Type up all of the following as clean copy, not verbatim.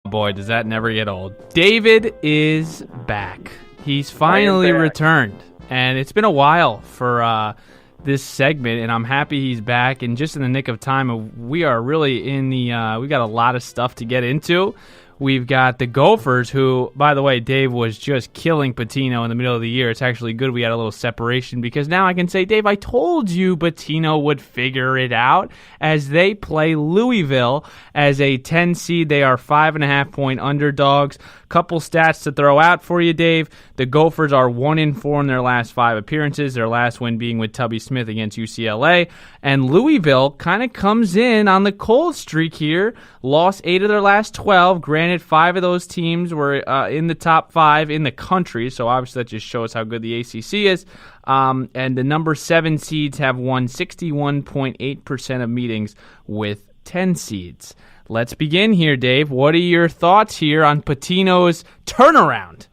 Boy, does that never get old. David is back. He's finally returned, and it's been a while for this segment, and I'm happy he's back. And just in the nick of time, we are really in the we got a lot of stuff to get into. We've got the Gophers, who, by the way, Dave was just killing Pitino in the middle of the year. It's actually good we had a little separation because now I can say, Dave, I told you Pitino would figure it out as they play Louisville as a 10 seed. They are 5.5-point underdogs. Couple stats to throw out for you, Dave. The Gophers are 1-4 in their last 5 appearances, their last win being with Tubby Smith against UCLA. And Louisville kind of comes in on the cold streak here, lost 8 of their last 12. Granted, 5 of those teams were in the top 5 in the country, so obviously that just shows how good the ACC is. And the number 7 seeds have won 61.8% of meetings with 10 seeds. Let's begin here, Dave. What are your thoughts here on Pitino's turnaround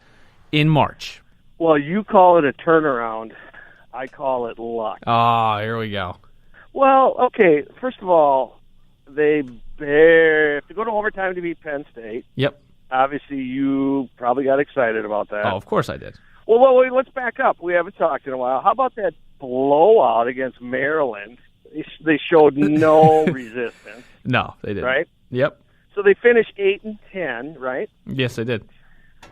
in March? Well, you call it a turnaround. I call it luck. Oh, here we go. Well, okay, first of all, they have to go to overtime to beat Penn State. Yep. Obviously, you probably got excited about that. Oh, of course I did. Well, wait, let's back up. We haven't talked in a while. How about that blowout against Maryland? They showed no resistance. No, they didn't. Right? Yep. So they finished 8-10, right? Yes, they did.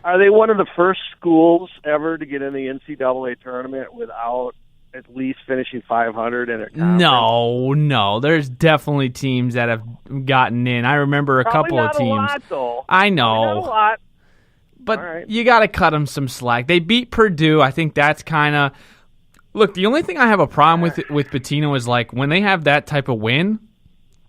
Are they one of the first schools ever to get in the NCAA tournament without at least finishing 500 in their conference? No. There's definitely teams that have gotten in. I remember a couple of teams. Probably not a lot, though. I know. Probably not a lot. But right. You got to cut them some slack. They beat Purdue. I think that's kind of... Look, the only thing I have a problem with Pitino is, like, when they have that type of win,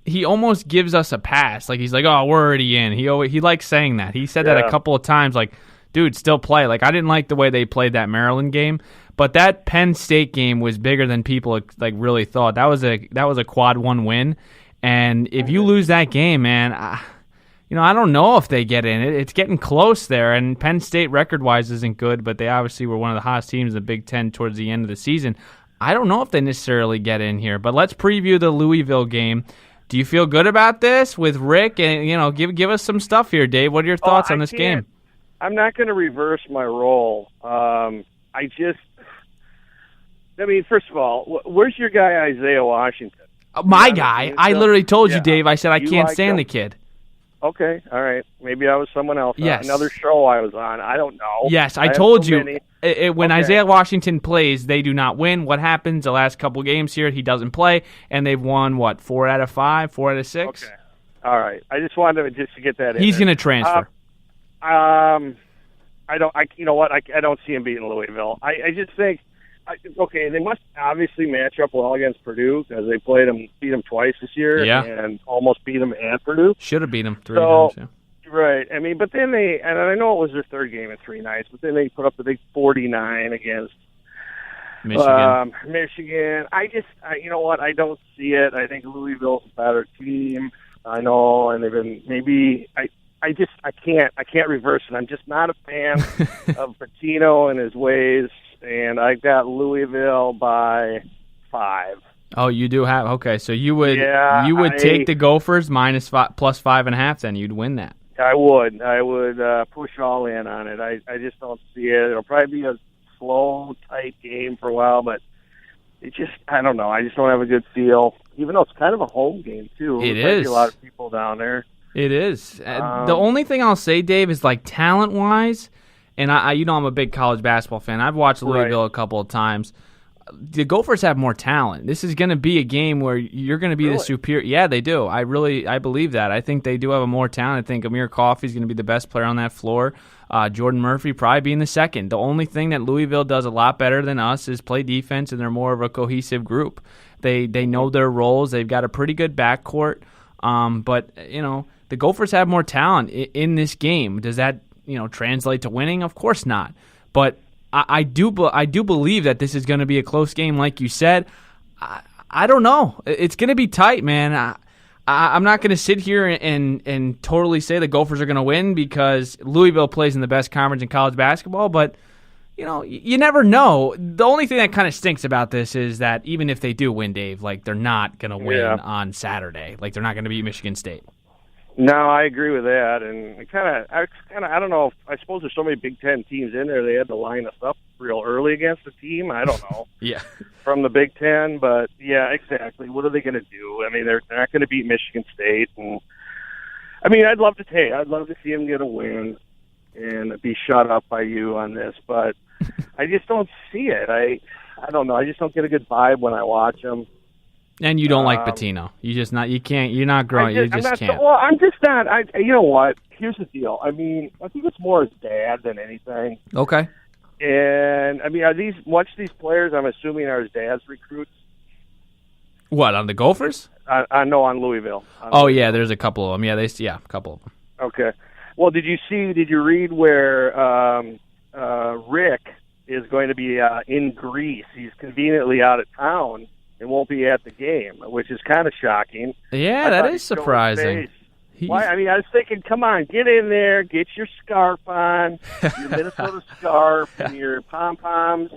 he almost gives us a pass. Like, he's like, oh, we're already in. He likes saying that. He said that a couple of times, like, dude, still play. Like, I didn't like the way they played that Maryland game, but that Penn State game was bigger than people, like, really thought. That was a quad 1 win, and if you lose that game, man, I don't know if they get in. It's getting close there, and Penn State record-wise isn't good, but they obviously were one of the hottest teams in the Big Ten towards the end of the season. I don't know if they necessarily get in here, but let's preview the Louisville game. Do you feel good about this with Rick? And give us some stuff here, Dave. What are your thoughts on this game? I'm not going to reverse my role. First of all, where's your guy Isaiah Washington? My guy. I literally told you, Dave. I said I can't stand the kid. Okay, all right. Maybe I was someone else. Yes. Another show I was on. I don't know. Yes, I told you. When Isaiah Washington plays, they do not win. What happens the last couple games here, he doesn't play, and they've won, 4 out of 5, 4 out of 6? Okay. All right. I just wanted to get that in. He's going to transfer. I don't see him beating Louisville. I just think, they must obviously match up well against Purdue because they beat them twice this year, and almost beat them at Purdue. Should have beat them 3 times. Yeah. Right. I mean, but then and I know it was their third game in 3 nights, but then they put up the big 49 against Michigan. You know what? I don't see it. I think Louisville's a better team. I know, and they've been I can't reverse it. I'm just not a fan of Pitino and his ways, and I got Louisville by 5. Oh, you do have okay. So you would take the Gophers plus 5.5. Then you'd win that. I would push all in on it. I just don't see it. It'll probably be a slow, tight game for a while, but I don't know. I just don't have a good feel. Even though it's kind of a home game too. It There's is. A lot of people down there. It is. The only thing I'll say, Dave, is like talent-wise, and I'm a big college basketball fan. I've watched Louisville a couple of times. The Gophers have more talent. This is going to be a game where you're going to be the superior. Yeah, they do. I believe that. I think they do have a more talent. I think Amir Coffey's going to be the best player on that floor. Jordan Murphy probably being the second. The only thing that Louisville does a lot better than us is play defense, and they're more of a cohesive group. They know their roles. They've got a pretty good backcourt. But the Gophers have more talent in this game. Does that translate to winning? Of course not. But I do believe that this is going to be a close game, like you said. I don't know. It's going to be tight, man. I'm not going to sit here and totally say the Gophers are going to win because Louisville plays in the best conference in college basketball, but you never know. The only thing that kind of stinks about this is that even if they do win, Dave, like they're not going to win on Saturday. Like they're not going to beat Michigan State. No, I agree with that, and I don't know. I suppose there's so many Big Ten teams in there, they had to line us up real early against a team. I don't know. Yeah. From the Big Ten, but yeah, exactly. What are they going to do? I mean, they're not going to beat Michigan State, and I mean, I'd love to see them get a win and be shut up by you on this, but I just don't see it. I don't know. I just don't get a good vibe when I watch them. And you don't like Pitino. You're not growing. You just can't. Well, I'm just not. You know what? Here's the deal. I mean, I think it's more his dad than anything. Okay. And I mean, much of these players, I'm assuming, are his dad's recruits? What, on the Gophers? I know on Louisville. Yeah, there's a couple of them. Yeah, a couple of them. Okay. Well, did you read where Rick is going to be in Greece? He's conveniently out of town and won't be at the game, which is kind of shocking. Yeah, that is surprising. Why? I mean, I was thinking, come on, get in there, get your scarf on, your Minnesota scarf and your pom-poms,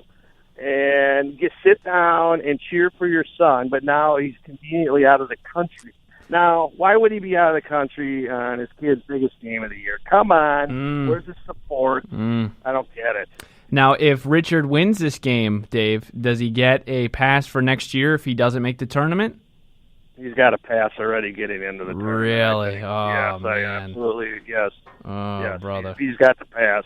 and sit down and cheer for your son. But now he's conveniently out of the country. Now, why would he be out of the country on his kid's biggest game of the year? Come on, where's the support? I don't get it. Now, if Richard wins this game, Dave, does he get a pass for next year if he doesn't make the tournament? He's got a pass already getting into the tournament. Really? Oh, yes, man. Absolutely, yes. Oh, yes, brother. He's got the pass.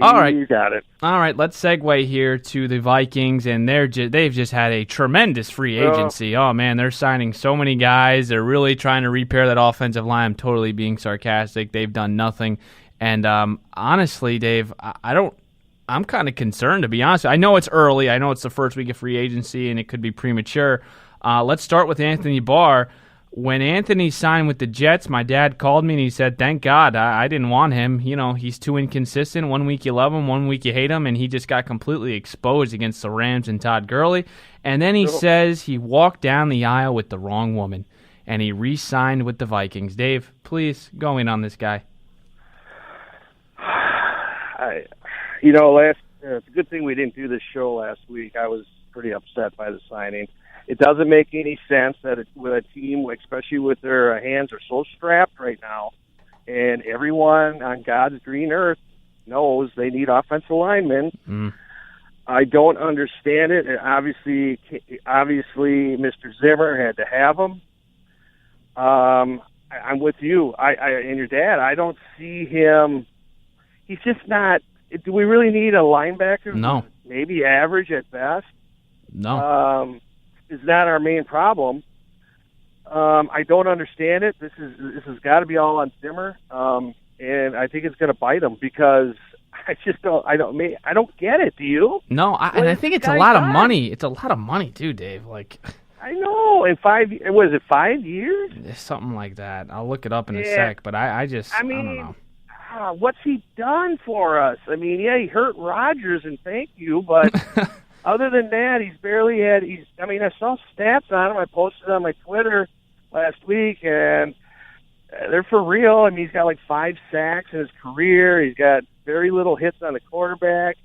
All right. You got it. All right, let's segue here to the Vikings, and they've just had a tremendous free agency. Oh, man, they're signing so many guys. They're really trying to repair that offensive line. I'm totally being sarcastic. They've done nothing. And honestly, Dave, I'm kind of concerned, to be honest. I know it's early. I know it's the first week of free agency, and it could be premature. Let's start with Anthony Barr. When Anthony signed with the Jets, my dad called me and he said, thank God, I didn't want him. You know, he's too inconsistent. 1 week you love him, 1 week you hate him, and he just got completely exposed against the Rams and Todd Gurley. And then he says he walked down the aisle with the wrong woman, and he re-signed with the Vikings. Dave, please go in on this guy. It's a good thing we didn't do this show last week. I was pretty upset by the signing. It doesn't make any sense that with a team, especially with their hands are so strapped right now, and everyone on God's green earth knows they need offensive linemen. I don't understand it. And obviously, Mr. Zimmer had to have them. I'm with you. And your dad. I don't see him. He's just not. Do we really need a linebacker? No. Maybe average at best. No. Is not our main problem. I don't understand it. This has got to be all on Zimmer, and I think it's going to bite him because I don't get it. Do you? No, and I think it's a lot of money. It's a lot of money too, Dave. Like, I know. In 5 years, was it 5 years? Something like that. I'll look it up in a sec. But I don't know. What's he done for us? I mean, yeah, he hurt Rodgers, and thank you, but. Other than that, he's barely had. I saw stats on him. I posted on my Twitter last week, and they're for real. I mean, he's got like 5 sacks in his career. He's got very little hits on the quarterback.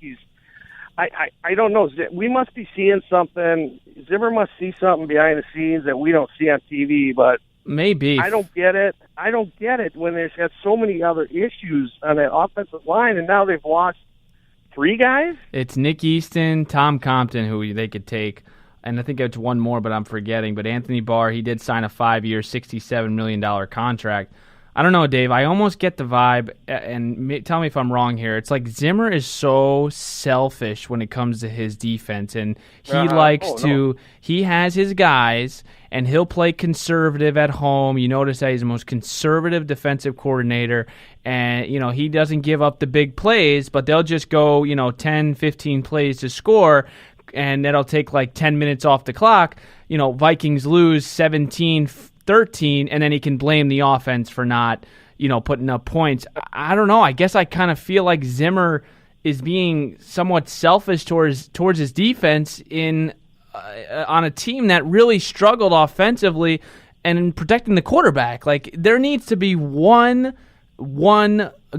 I don't know. We must be seeing something. Zimmer must see something behind the scenes that we don't see on TV. But maybe I don't get it. I don't get it when there's got so many other issues on that offensive line, and now they've lost 3 guys? It's Nick Easton, Tom Compton, who they could take, and I think it's one more, but I'm forgetting. But Anthony Barr, he did sign a 5-year, $67 million contract. I don't know, Dave. I almost get the vibe, and tell me if I'm wrong here. It's like Zimmer is so selfish when it comes to his defense, and he he has his guys, and he'll play conservative at home. You notice that he's the most conservative defensive coordinator, and he doesn't give up the big plays, but they'll just go 10, 15 plays to score, and that'll take like 10 minutes off the clock. Vikings lose 17-13, and then he can blame the offense for not, putting up points. I don't know. I guess I kind of feel like Zimmer is being somewhat selfish towards his defense on a team that really struggled offensively and in protecting the quarterback. Like, there needs to be one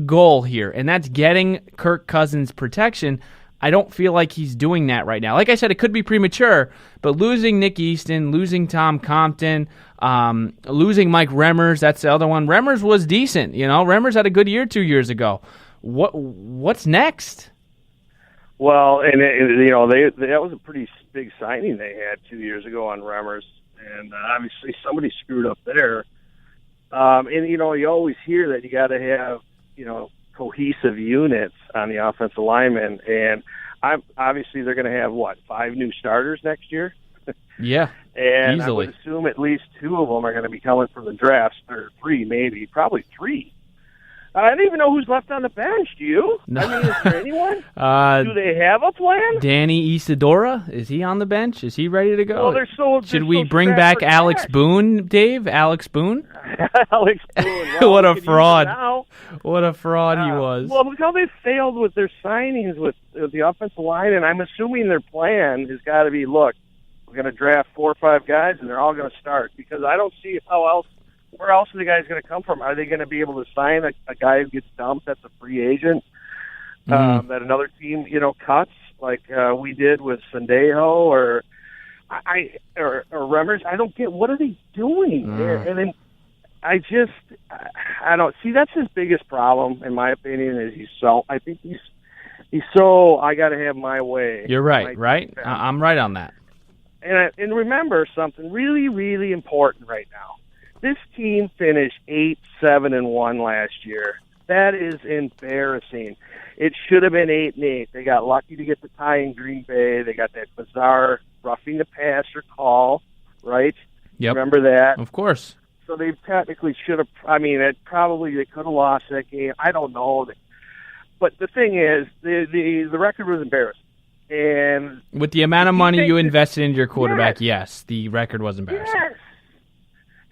goal here, and that's getting Kirk Cousins protection. I don't feel like he's doing that right now. Like I said, it could be premature, but losing Nick Easton, losing Tom Compton, losing Mike Remmers, that's the other one. Remmers was decent, Remmers had a good year 2 years ago. What's next? Well, and that was a pretty big signing they had 2 years ago on Remmers, and obviously somebody screwed up there. And you always hear that you got to have cohesive units on the offensive linemen, and obviously they're going to have 5 new starters next year. Yeah, and easily. I would assume at least 2 of them are going to be coming from the drafts, or 3 maybe, probably 3. I don't even know who's left on the bench. Do you? No. I mean, is there anyone? Do they have a plan? Danny Isadora, is he on the bench? Is he ready to go? Well, Should we bring back Alex Boone, Dave? Alex Boone? Alex Boone. Well, what a fraud. What a fraud he was. Well, look how they failed with their signings with the offensive line, and I'm assuming their plan has got to be, look, we're going to draft 4 or 5 guys, and they're all going to start, because I don't see where else are the guys going to come from? Are they going to be able to sign a guy who gets dumped that's a free agent that another team, cuts like we did with Sendejo or Remmers? I don't get, what are they doing? And then I don't see, that's his biggest problem in my opinion, is I think he's so, I got to have my way. You're right, right? I'm right on that. And remember something really, really important right now. This team finished 8-7-1 last year. That is embarrassing. It should have been 8-8. They got lucky to get the tie in Green Bay. They got that bizarre roughing the passer call, right? Yep. Remember that? Of course. So they technically should have. I mean, they could have lost that game. I don't know. But the thing is, the record was embarrassing. And with the amount of money you invested into your quarterback, yes, the record was embarrassing. Yes.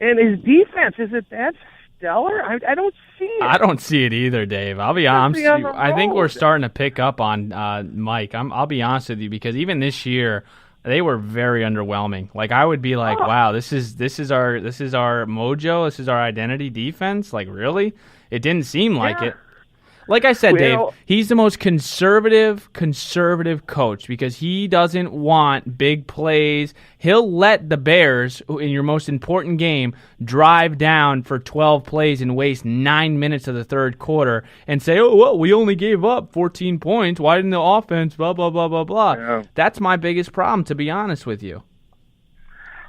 And his defense, is it that stellar? I don't see it. I don't see it either, Dave. I'll be honest with you. I think we're starting to pick up on Mike. I'll be honest with you, because even this year they were very underwhelming. Like, I would be like, wow, this is our mojo, this is our identity defense. Like, really? It didn't seem like it. Like I said, Dave, he's the most conservative coach, because he doesn't want big plays. He'll let the Bears, in your most important game, drive down for 12 plays and waste 9 minutes of the third quarter and say, oh, well, we only gave up 14 points. Why didn't the offense, blah, blah, blah, blah, blah. Yeah. That's my biggest problem, to be honest with you.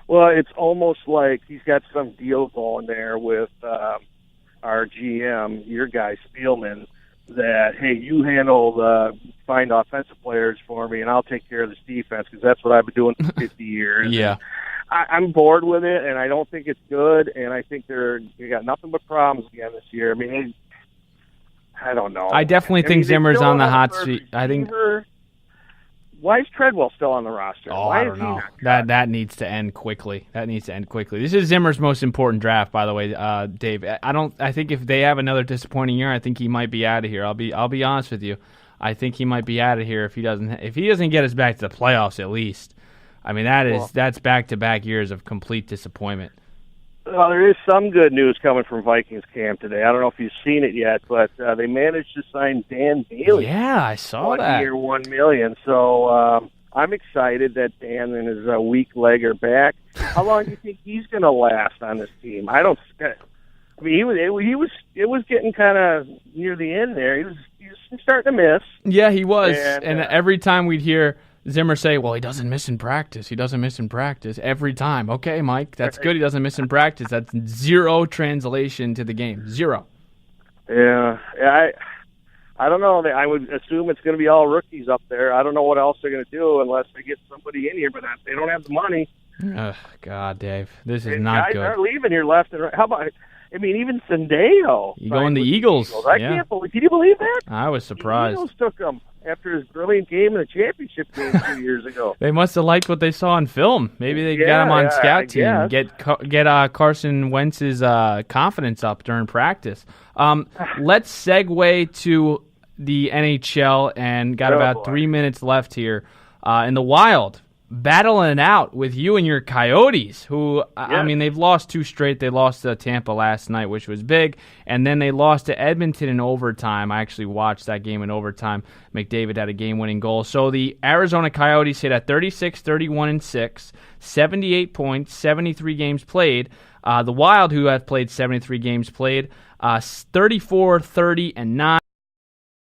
Well, it's almost like he's got some deal going there with our GM, your guy, Spielman, that, hey, you find offensive players for me, and I'll take care of this defense, because that's what I've been doing for 50 years. Yeah. I'm bored with it, and I don't think it's good, and I think they got nothing but problems again this year. I mean, I don't know. I definitely think Zimmer's on the hot seat. I think. Why is Treadwell still on the roster? I don't know. That needs to end quickly. This is Zimmer's most important draft, by the way, Dave. I think if they have another disappointing year, I think he might be out of here. I'll be honest with you. I think he might be out of here if he doesn't get us back to the playoffs at least. I mean, that's back-to-back years of complete disappointment. Well, there is some good news coming from Vikings camp today. I don't know if you've seen it yet, but they managed to sign Dan Bailey. Yeah, I saw 1 that. 1 year, $1 million. So I'm excited that Dan and his weak leg are back. How long do you think he's going to last on this team? I mean, it was getting kind of near the end there. He was starting to miss. Yeah, he was. And every time we'd hear Zimmer say, well, he doesn't miss in practice. Every time. Okay, Mike, that's good. He doesn't miss in practice. That's zero translation to the game. Zero. Yeah. I don't know. I would assume it's going to be all rookies up there. I don't know what else they're going to do unless they get somebody in here, but they don't have the money. Oh, God, Dave. This is not good. Guys are leaving here left and right. How about, I mean, even Sendejo. You going the Eagles. I can't believe. Can you believe that? I was surprised. The Eagles took him after his brilliant game in the championship game 2 years ago. They must have liked what they saw on film. Maybe they got him on scout team. Get Carson Wentz's confidence up during practice. Let's segue to the NHL, and got about 3 minutes left here. In the Wild, battling it out with you and your Coyotes, who, I mean, they've lost 2 straight. They lost to Tampa last night, which was big, and then they lost to Edmonton in overtime. I actually watched that game in overtime. McDavid had a game-winning goal. So the Arizona Coyotes hit at 36, 31-6, 78 points, 73 games played. The Wild, who have played 73 games played, 34, 30, and 9.